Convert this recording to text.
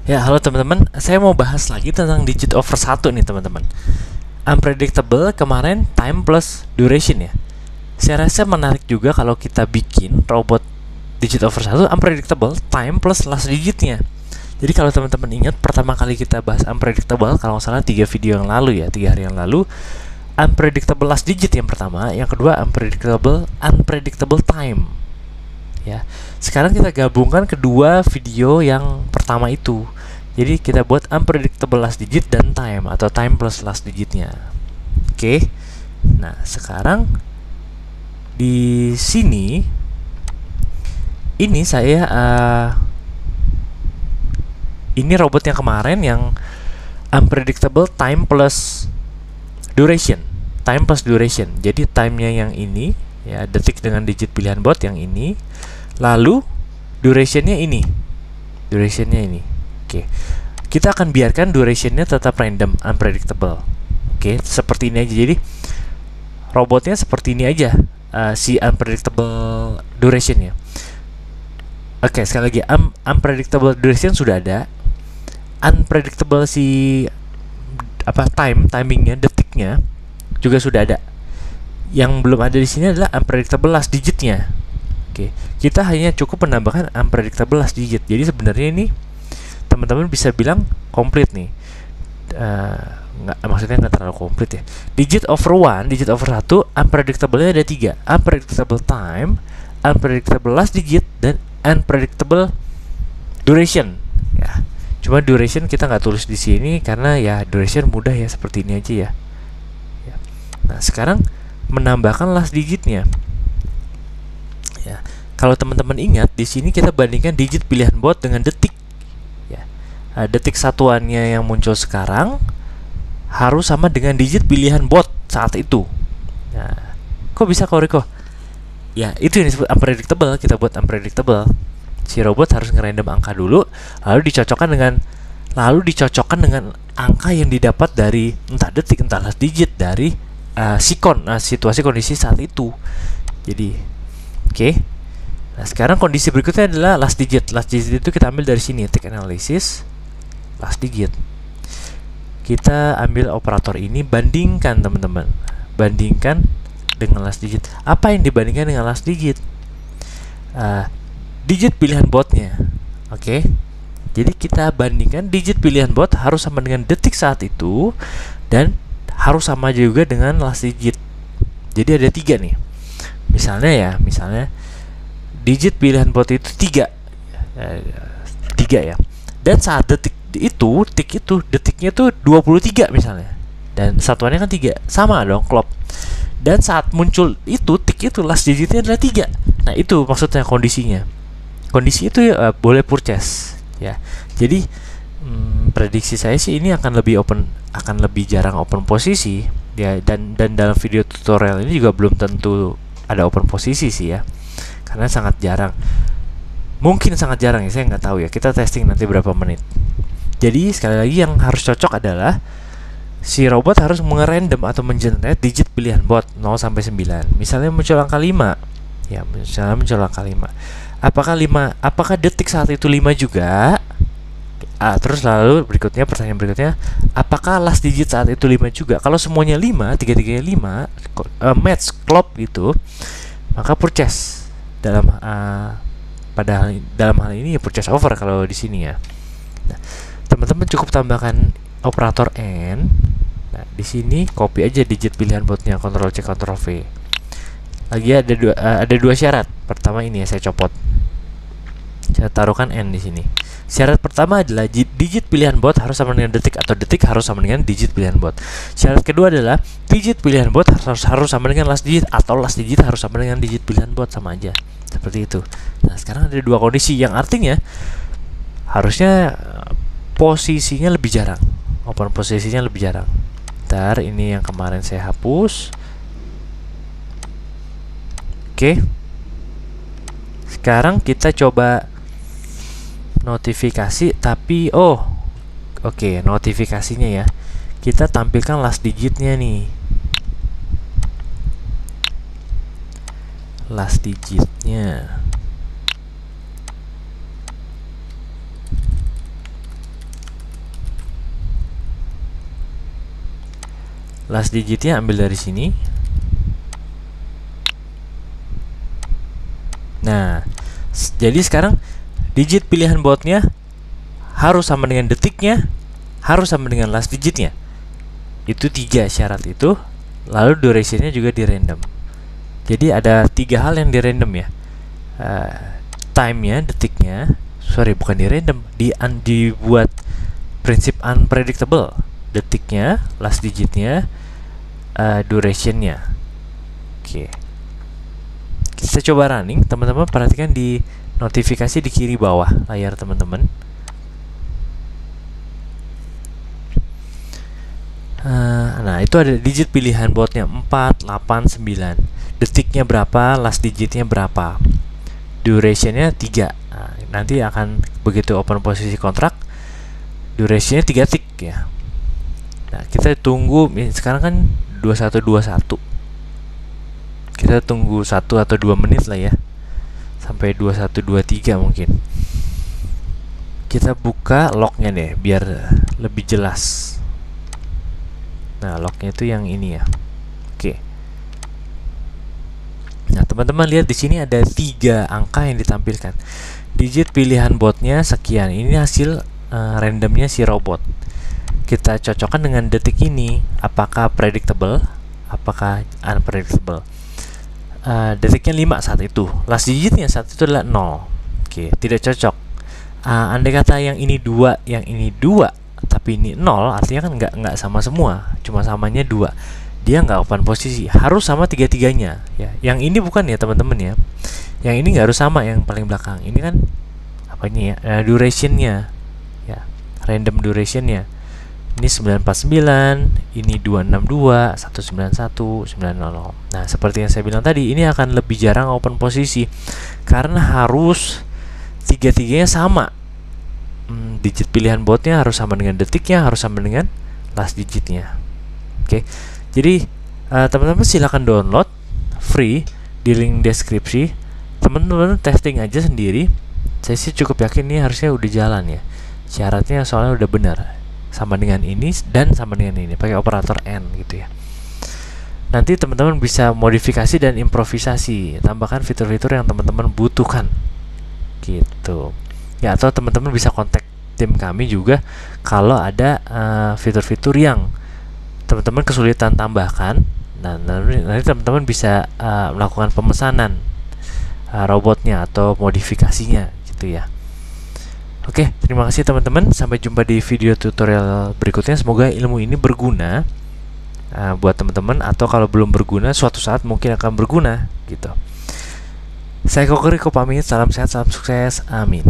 Ya, halo teman-teman. Saya mau bahas lagi tentang digit over 1 nih, teman-teman. Unpredictable kemarin time plus duration ya. Saya rasa menarik juga kalau kita bikin robot digit over 1 unpredictable time plus last digitnya. Jadi kalau teman-teman ingat pertama kali kita bahas unpredictable, kalau nggak salah 3 video yang lalu ya, 3 hari yang lalu, unpredictable last digit yang pertama, yang kedua unpredictable time. Ya. Sekarang kita gabungkan kedua video yang pertama itu. Jadi kita buat unpredictable last digit dan time atau time plus last digitnya. Oke. Nah, sekarang di sini ini saya ini robot yang kemarin yang unpredictable time plus duration. Time plus duration. Jadi time-nya yang ini ya, detik dengan digit pilihan bot yang ini. Lalu durationnya ini. Durationnya ini. Oke. Kita akan biarkan durationnya tetap random, unpredictable. Oke, seperti ini aja. Jadi robotnya seperti ini aja, si unpredictable durationnya. Oke, sekali lagi, unpredictable duration sudah ada. Unpredictable si timingnya, detiknya juga sudah ada. Yang belum ada di sini adalah unpredictable last digitnya. Oke, kita hanya cukup menambahkan unpredictable last digit. Jadi sebenarnya ini teman-teman bisa bilang komplit nih. Maksudnya nggak terlalu komplit ya. Digit over 1, digit over 1, unpredictable-nya ada 3. Unpredictable time, unpredictable last digit, dan unpredictable duration. Ya, cuma duration kita nggak tulis di sini karena ya duration mudah ya, seperti ini aja ya. Nah, sekarang menambahkan last digitnya. Ya, kalau teman-teman ingat di sini kita bandingkan digit pilihan bot dengan detik. Ya, detik satuannya yang muncul sekarang harus sama dengan digit pilihan bot saat itu. Nah, kok bisa Riko? Ya, itu yang disebut unpredictable. Kita buat unpredictable. Si robot harus ngerandom angka dulu, lalu dicocokkan dengan angka yang didapat dari entah detik entah last digit dari situasi kondisi saat itu. Jadi oke. Nah, sekarang kondisi berikutnya adalah last digit. Last digit itu kita ambil dari sini, take analysis last digit. Kita ambil operator ini, bandingkan teman-teman. Bandingkan dengan last digit. Apa yang dibandingkan dengan last digit? Digit pilihan botnya. Oke. Jadi kita bandingkan digit pilihan bot harus sama dengan detik saat itu dan harus sama juga dengan last digit. Jadi ada 3 nih. Misalnya digit pilihan bot itu 3 ya. Dan saat detiknya tuh 23 misalnya. Dan satuannya kan 3. Sama dong, klop. Dan saat muncul tik itu last digitnya adalah 3. Nah, itu maksudnya kondisinya. Kondisi itu boleh purchase ya. Jadi prediksi saya sih ini akan lebih jarang open posisi ya, dan dalam video tutorial ini juga belum tentu ada open posisi sih ya, karena sangat jarang, mungkin sangat jarang ya, saya nggak tahu ya, kita testing nanti berapa menit. Jadi sekali lagi yang harus cocok adalah si robot harus mengerandom atau mengenerate digit pilihan bot 0 sampai 9. Misalnya muncul angka 5 ya, apakah detik saat itu 5 juga? Terus lalu pertanyaan berikutnya, apakah last digit saat itu 5 juga? Kalau semuanya 5, 3-3-nya 5, match, klop gitu, maka purchase. Dalam hal ini ya purchase over kalau di sini ya. Nah, teman-teman cukup tambahkan operator N. Nah, di sini copy aja digit pilihan botnya, Ctrl C Ctrl V. Lagi ada dua syarat. Pertama ini ya, saya copot. Saya taruhkan N di sini. Syarat pertama adalah digit pilihan bot harus sama dengan detik atau detik harus sama dengan digit pilihan bot. Syarat kedua adalah digit pilihan bot harus sama dengan last digit atau last digit harus sama dengan digit pilihan bot, sama aja. Seperti itu. Nah, sekarang ada 2 kondisi yang artinya harusnya posisinya lebih jarang. Open posisinya lebih jarang. Ntar ini yang kemarin saya hapus. Oke. Sekarang kita coba notifikasi, tapi oke, notifikasinya ya. Kita tampilkan last digitnya nih. Last digitnya. last digitnya ambil dari sini. Nah, jadi sekarang digit pilihan bautnya harus sama dengan detiknya, harus sama dengan last digitnya. Itu 3 syarat itu. Lalu durationnya juga di random. Jadi ada 3 hal yang di random ya. Time-nya, detiknya, bukan di random, dibuat prinsip unpredictable. Detiknya, last digitnya, durationnya. Oke. Kita coba running, teman-teman perhatikan di notifikasi di kiri bawah layar teman-teman. Nah, itu ada digit pilihan bautnya 4, 8, 9. Detiknya berapa, last digitnya berapa. Durationnya 3. Nah, nanti akan begitu open posisi kontrak, durationnya 3 tick ya. Nah, kita tunggu, sekarang kan 2121. Kita tunggu 1 atau 2 menit lah ya, sampai 2123 mungkin. Kita buka lognya deh biar lebih jelas. Nah, lognya itu yang ini ya. Oke. Nah, teman-teman lihat di sini ada 3 angka yang ditampilkan. Digit pilihan bautnya sekian. Ini hasil randomnya si robot. Kita cocokkan dengan detik ini. Apakah predictable? Apakah unpredictable? Detiknya 5 saat itu. Last digitnya saat itu adalah 0. Oke, tidak cocok. Andai kata yang ini 2, yang ini 2, tapi ini 0, artinya kan nggak sama semua, cuma samanya 2. Dia nggak open posisi, harus sama 3-3-nya ya. Yang ini bukan ya teman-teman ya. Yang ini nggak harus sama yang paling belakang. Ini kan apa ini ya? Durationnya ya, random durationnya. Ini 949, ini 262, 191, 900. Nah, seperti yang saya bilang tadi, ini akan lebih jarang open posisi karena harus 3-3-nya sama. Digit pilihan bautnya harus sama dengan detiknya, harus sama dengan last digitnya. Oke. Jadi teman-teman silakan download free di link deskripsi. Teman-teman testing aja sendiri. Saya sih cukup yakin ini harusnya udah jalan ya. Syaratnya soalnya udah benar. Sama dengan ini dan sama dengan ini, pakai operator AND gitu ya. Nanti teman-teman bisa modifikasi dan improvisasi, tambahkan fitur-fitur yang teman-teman butuhkan gitu ya. Atau teman-teman bisa kontak tim kami juga kalau ada fitur-fitur yang teman-teman kesulitan tambahkan. Nah, nanti teman-teman bisa melakukan pemesanan robotnya atau modifikasinya gitu ya. Oke, terima kasih teman-teman. Sampai jumpa di video tutorial berikutnya. Semoga ilmu ini berguna buat teman-teman, atau kalau belum berguna, suatu saat mungkin akan berguna gitu. Saya Koko Riko pamit. Salam sehat, salam sukses. Amin.